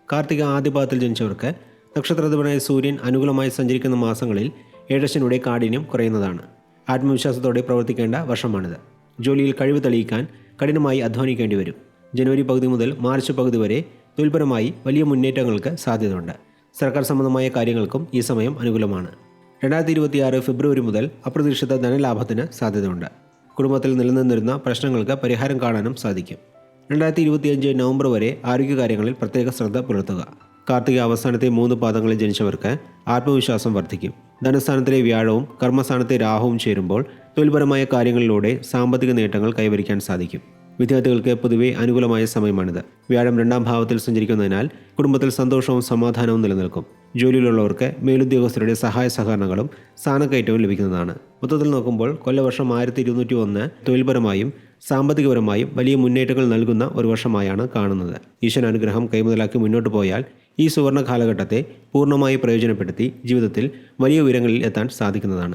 കാർത്തിക ആദ്യപാദത്തിൽ ജനിച്ചവർക്ക് നക്ഷത്രാധിപനായ സൂര്യൻ അനുകൂലമായി സഞ്ചരിക്കുന്ന മാസങ്ങളിൽ ഏഴശനിയുടെ കാഠിന്യം കുറയുന്നതാണ്. ആത്മവിശ്വാസത്തോടെ പ്രവർത്തിക്കേണ്ട വർഷമാണിത്. ജോലിയിൽ കഴിവ് തെളിയിക്കാൻ കഠിനമായി അധ്വാനിക്കേണ്ടി വരും. ജനുവരി പകുതി മുതൽ മാർച്ച് പകുതി വരെ തൊഴിൽപരമായി വലിയ മുന്നേറ്റങ്ങൾക്ക് സാധ്യതയുണ്ട്. സർക്കാർ സംബന്ധമായ കാര്യങ്ങൾക്കും ഈ സമയം അനുകൂലമാണ്. 2026 ഫെബ്രുവരി മുതൽ അപ്രതീക്ഷിത ധനലാഭത്തിന് സാധ്യതയുണ്ട്. കുടുംബത്തിൽ നിലനിന്നിരുന്ന പ്രശ്നങ്ങൾക്ക് പരിഹാരം കാണാനും സാധിക്കും. 2025 നവംബർ വരെ ആരോഗ്യകാര്യങ്ങളിൽ പ്രത്യേക ശ്രദ്ധ പുലർത്തുക. കാർത്തിക അവസാനത്തെ 3 പാദങ്ങളിൽ ജനിച്ചവർക്ക് ആത്മവിശ്വാസം വർദ്ധിക്കും. ധനസ്ഥാനത്തിലെ വ്യാഴവും കർമ്മസ്ഥാനത്തെ രാഹുവും ചേരുമ്പോൾ തൊഴിൽപരമായ കാര്യങ്ങളിലൂടെ സാമ്പത്തിക നേട്ടങ്ങൾ കൈവരിക്കാൻ സാധിക്കും. വിദ്യാർത്ഥികൾക്ക് പൊതുവെ അനുകൂലമായ സമയമാണിത്. വ്യാഴം 2ാം ഭാവത്തിൽ സഞ്ചരിക്കുന്നതിനാൽ കുടുംബത്തിൽ സന്തോഷവും സമാധാനവും നിലനിൽക്കും. ജോലിയിലുള്ളവർക്ക് മേലുദ്യോഗസ്ഥരുടെ സഹായ സഹകരണങ്ങളും സ്ഥാനക്കയറ്റവും ലഭിക്കുന്നതാണ്. മൊത്തത്തിൽ നോക്കുമ്പോൾ കൊല്ലവർഷം 1201 തൊഴിൽപരമായും സാമ്പത്തികപരമായും വലിയ മുന്നേറ്റങ്ങൾ നൽകുന്ന ഒരു വർഷമായാണ് കാണുന്നത്. ഈശ്വരാനുഗ്രഹം കൈമുതലാക്കി മുന്നോട്ട് പോയാൽ ഈ സുവർണ്ണ കാലഘട്ടത്തെ പൂർണ്ണമായി പ്രയോജനപ്പെടുത്തി ജീവിതത്തിൽ വലിയ ഉയരങ്ങളിൽ എത്താൻ സാധിക്കുന്നതാണ്.